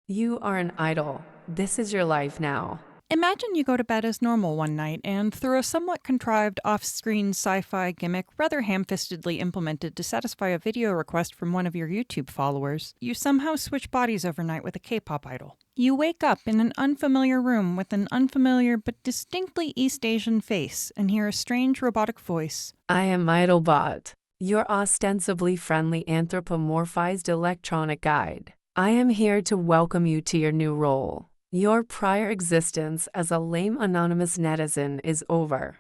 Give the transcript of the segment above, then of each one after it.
You are an idol. This is your life now. Imagine you go to bed as normal one night, and through a somewhat contrived off-screen sci-fi gimmick rather ham-fistedly implemented to satisfy a video request from one of your YouTube followers, you somehow switch bodies overnight with a K-pop idol. You wake up in an unfamiliar room with an unfamiliar but distinctly East Asian face and hear a strange robotic voice. I am Idolbot, your ostensibly friendly anthropomorphized electronic guide. I am here to welcome you to your new role. Your prior existence as a lame anonymous netizen is over.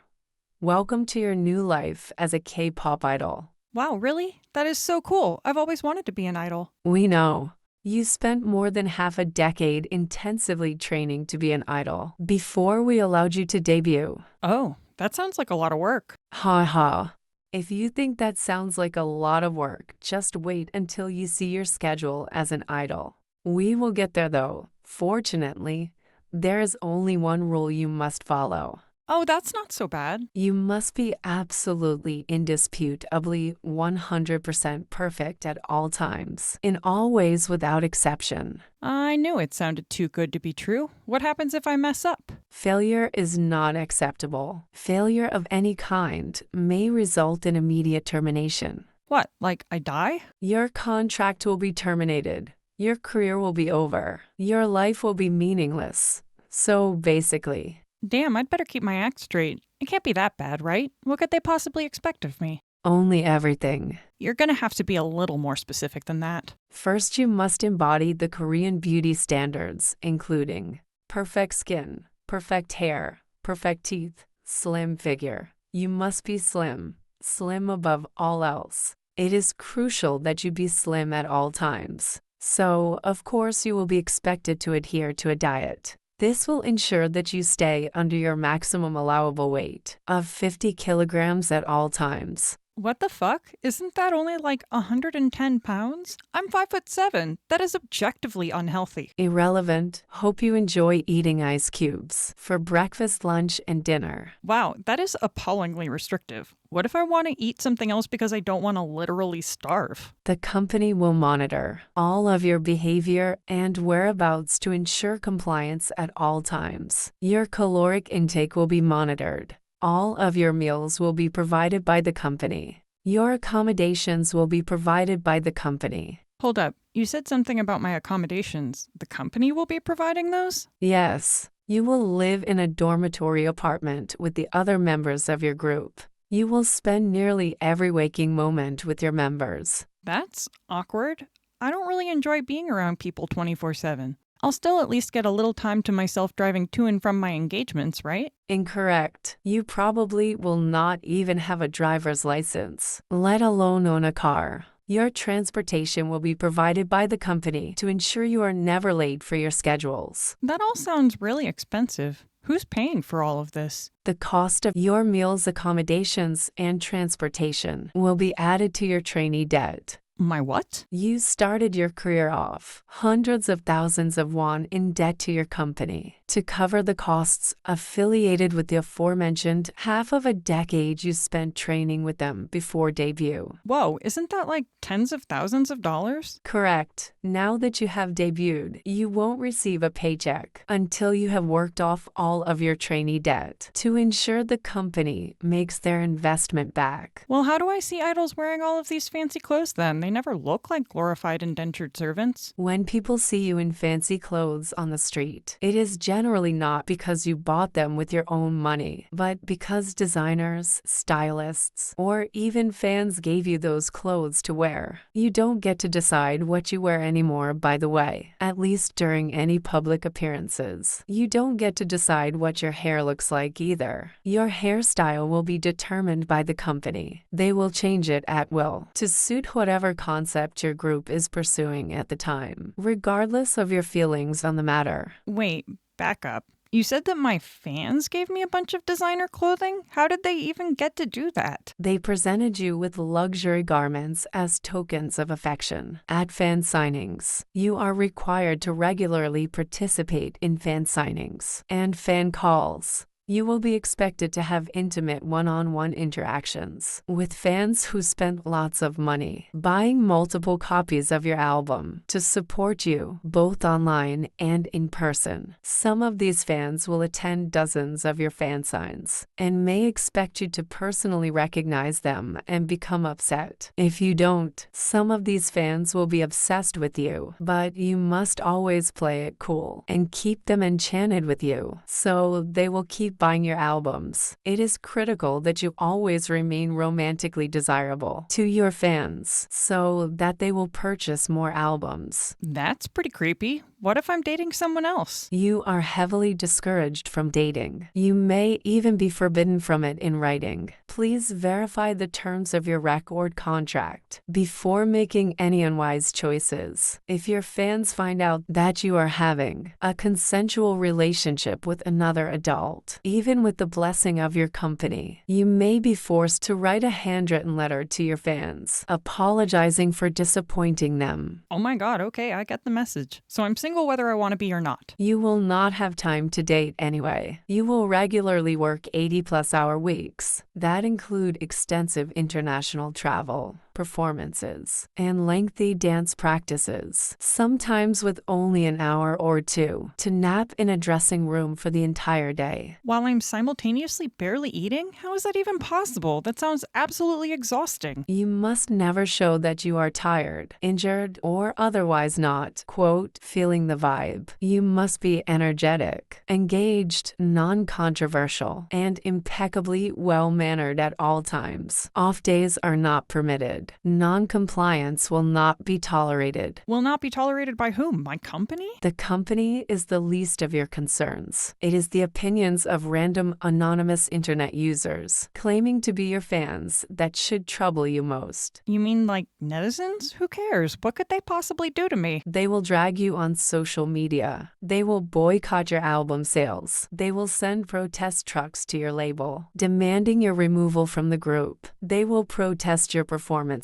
Welcome to your new life as a K-pop idol. Wow, really? That is so cool. I've always wanted to be an idol. We know. You spent more than half a decade intensively training to be an idol before we allowed you to debut. Oh, that sounds like a lot of work. Ha ha. If you think that sounds like a lot of work, just wait until you see your schedule as an idol. We will get there though. Fortunately, there is only one rule you must follow. Oh, that's not so bad. You must be absolutely, indisputably, 100% perfect at all times, in all ways without exception. I knew it sounded too good to be true. What happens if I mess up? Failure is not acceptable. Failure of any kind may result in immediate termination. What, like I die? Your contract will be terminated. Your career will be over. Your life will be meaningless. So basically, Damn, I'd better keep my act straight. It can't be that bad, right? What could they possibly expect of me? only everything. You're gonna have to be a little more specific than that. First, you must embody the Korean beauty standards, including perfect skin, perfect hair, perfect teeth, slim figure. You must be slim, slim above all else. It is crucial that you be slim at all times. So, of course, you will be expected to adhere to a diet. This will ensure that you stay under your maximum allowable weight of 50 kilograms at all times. What the fuck? Isn't that only like 110 pounds? I'm 5'7". That is objectively unhealthy. Irrelevant. Hope you enjoy eating ice cubes for breakfast, lunch, and dinner. Wow, that is appallingly restrictive. What if I want to eat something else because I don't want to literally starve? The company will monitor all of your behavior and whereabouts to ensure compliance at all times. Your caloric intake will be monitored. All of your meals will be provided by the company. Your accommodations will be provided by the company. Hold up, you said something about my accommodations. The company will be providing those? Yes, you will live in a dormitory apartment with the other members of your group. You will spend nearly every waking moment with your members. That's awkward. I don't really enjoy being around people 24/7. I'll still at least get a little time to myself driving to and from my engagements, right? Incorrect. You probably will not even have a driver's license, let alone own a car. Your transportation will be provided by the company to ensure you are never late for your schedules. That all sounds really expensive. Who's paying for all of this? The cost of your meals, accommodations, and transportation will be added to your trainee debt. My what? You started your career off hundreds of thousands of won in debt to your company to cover the costs affiliated with the aforementioned half of a decade you spent training with them before debut. Whoa, isn't that like tens of thousands of dollars? Correct. Now that you have debuted, you won't receive a paycheck until you have worked off all of your trainee debt to ensure the company makes their investment back. Well, how do I see idols wearing all of these fancy clothes then? They never look like glorified indentured servants. When people see you in fancy clothes on the street, it is generally not because you bought them with your own money, but because designers, stylists, or even fans gave you those clothes to wear. You don't get to decide what you wear anymore, by the way, at least during any public appearances. You don't get to decide what your hair looks like either. Your hairstyle will be determined by the company. They will change it at will to suit whatever concept your group is pursuing at the time, regardless of your feelings on the matter. Wait, back up. You said that my fans gave me a bunch of designer clothing? How did they even get to do that? They presented you with luxury garments as tokens of affection. At fan signings, you are required to regularly participate in fan signings and fan calls. You will be expected to have intimate one-on-one interactions with fans who spent lots of money buying multiple copies of your album to support you, both online and in person. Some of these fans will attend dozens of your fan signs and may expect you to personally recognize them and become upset if you don't. Some of these fans will be obsessed with you, but you must always play it cool and keep them enchanted with you, so they will keep buying your albums. It is critical that you always remain romantically desirable to your fans so that they will purchase more albums. That's pretty creepy. What if I'm dating someone else? You are heavily discouraged from dating. You may even be forbidden from it in writing. Please verify the terms of your record contract before making any unwise choices. If your fans find out that you are having a consensual relationship with another adult, even with the blessing of your company, you may be forced to write a handwritten letter to your fans, apologizing for disappointing them. Oh my god, okay, I get the message. So I'm single whether I want to be or not. You will not have time to date anyway. You will regularly work 80-plus-hour weeks. That include extensive international travel, performances, and lengthy dance practices, sometimes with only an hour or two to nap in a dressing room for the entire day. While I'm simultaneously barely eating? How is that even possible? That sounds absolutely exhausting. You must never show that you are tired, injured, or otherwise not, quote, feeling the vibe. You must be energetic, engaged, non-controversial, and impeccably well-mannered at all times. Off days are not permitted. Non-compliance will not be tolerated. Will not be tolerated by whom? My company? The company is the least of your concerns. It is the opinions of random anonymous internet users claiming to be your fans that should trouble you most. You mean like netizens? Who cares? What could they possibly do to me? They will drag you on social media. They will boycott your album sales. They will send protest trucks to your label, demanding your removal from the group. They will protest your performances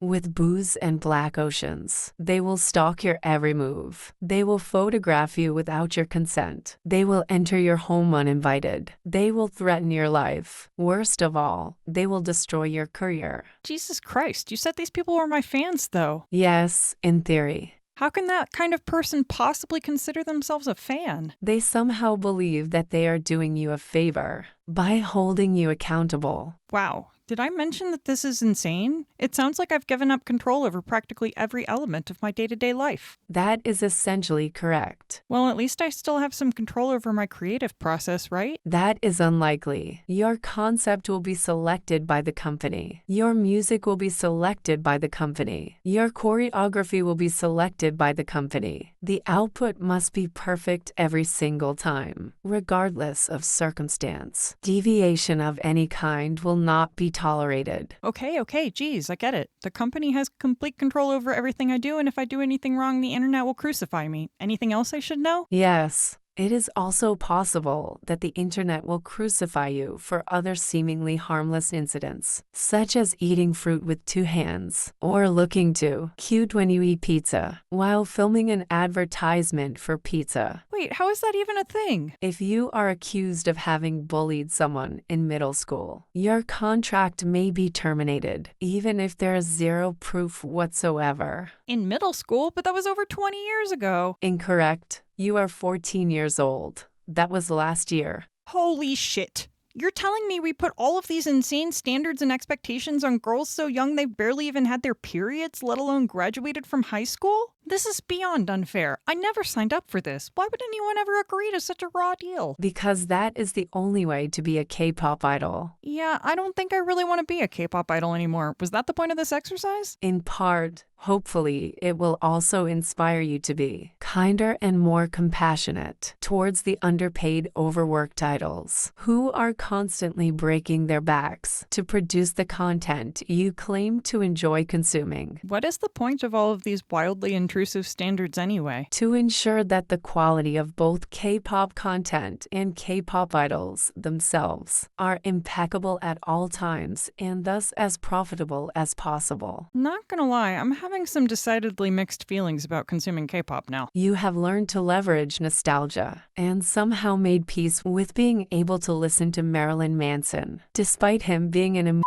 with booze and black oceans. They will stalk your every move. They will photograph you without your consent. They will enter your home uninvited. They will threaten your life. Worst of all, they will destroy your career. Jesus Christ, you said these people were my fans, though. Yes, in theory. How can that kind of person possibly consider themselves a fan? They somehow believe that they are doing you a favor by holding you accountable. Wow. Did I mention that this is insane? It sounds like I've given up control over practically every element of my day-to-day life. That is essentially correct. Well, at least I still have some control over my creative process, right? That is unlikely. Your concept will be selected by the company. Your music will be selected by the company. Your choreography will be selected by the company. The output must be perfect every single time, regardless of circumstance. Deviation of any kind will not be tolerated. Okay, geez, I get it. The company has complete control over everything I do, and if I do anything wrong, the internet will crucify me. Anything else I should know? Yes. It is also possible that the internet will crucify you for other seemingly harmless incidents, such as eating fruit with two hands, or looking too cute when you eat pizza, while filming an advertisement for pizza. Wait, how is that even a thing? If you are accused of having bullied someone in middle school, your contract may be terminated, even if there is zero proof whatsoever. In middle school? But that was over 20 years ago. Incorrect. You are 14 years old. That was last year. Holy shit. You're telling me we put all of these insane standards and expectations on girls so young they've barely even had their periods, let alone graduated from high school? This is beyond unfair. I never signed up for this. Why would anyone ever agree to such a raw deal? Because that is the only way to be a K-pop idol. Yeah, I don't think I really want to be a K-pop idol anymore. Was that the point of this exercise? In part, hopefully, it will also inspire you to be kinder and more compassionate towards the underpaid, overworked idols who are constantly breaking their backs to produce the content you claim to enjoy consuming. What is the point of all of these wildly intrusive intrusive standards anyway. To ensure that the quality of both K-pop content and K-pop idols themselves are impeccable at all times and thus as profitable as possible. Not gonna lie, I'm having some decidedly mixed feelings about consuming K-pop now. You have learned to leverage nostalgia and somehow made peace with being able to listen to Marilyn Manson, despite him being an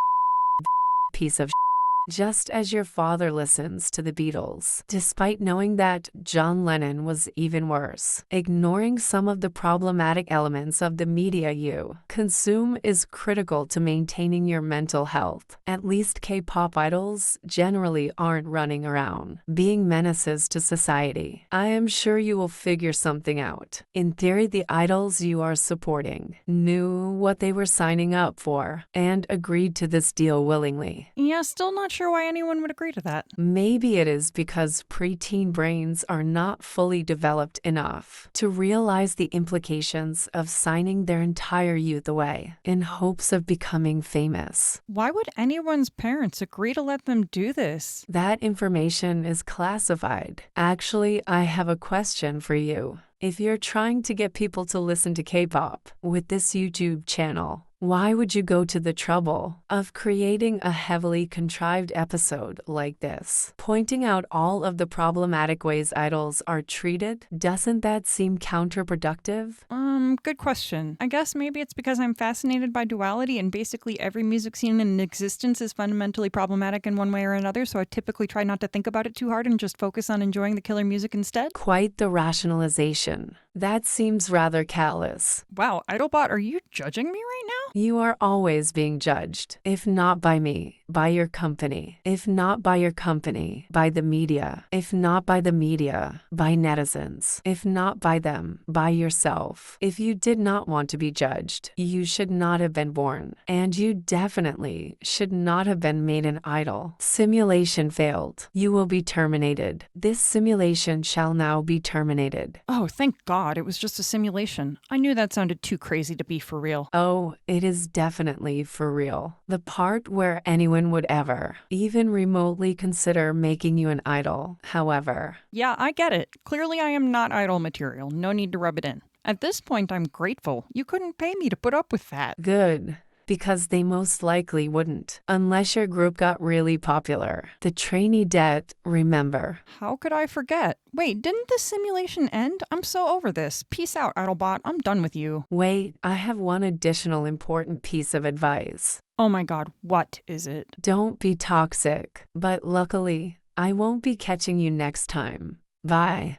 piece of just as your father listens to the Beatles, despite knowing that John Lennon was even worse. Ignoring some of the problematic elements of the media you consume is critical to maintaining your mental health. At least K-pop idols generally aren't running around being menaces to society. I am sure you will figure something out. In theory, the idols you are supporting knew what they were signing up for and agreed to this deal willingly. Yeah, still not sure why anyone would agree to that. Maybe it is because preteen brains are not fully developed enough to realize the implications of signing their entire youth away in hopes of becoming famous. Why would anyone's parents agree to let them do this? That information is classified. Actually, I have a question for you. If you're trying to get people to listen to K-pop with this YouTube channel, why would you go to the trouble of creating a heavily contrived episode like this, pointing out all of the problematic ways idols are treated? Doesn't that seem counterproductive? Good question. I guess maybe it's because I'm fascinated by duality and basically every music scene in existence is fundamentally problematic in one way or another, so I typically try not to think about it too hard and just focus on enjoying the killer music instead. Quite the rationalization. That seems rather callous. Wow, Idolbot, are you judging me right now? You are always being judged. If not by me, by your company. If not by your company, by the media. If not by the media, by netizens. If not by them, by yourself. If you did not want to be judged, you should not have been born. And you definitely should not have been made an idol. Simulation failed. You will be terminated. This simulation shall now be terminated. Oh, thank God, it was just a simulation. I knew that sounded too crazy to be for real. Oh, it is definitely for real. The part where anyone would ever, even remotely consider making you an idol, however. Yeah, I get it. Clearly I am not idol material. No need to rub it in. At this point, I'm grateful. You couldn't pay me to put up with that. Good. Because they most likely wouldn't, unless your group got really popular. The trainee debt, remember. How could I forget? Wait, didn't this simulation end? I'm so over this. Peace out, Idolbot. I'm done with you. Wait, I have one additional important piece of advice. Oh my God, what is it? Don't be toxic, but luckily, I won't be catching you next time. Bye.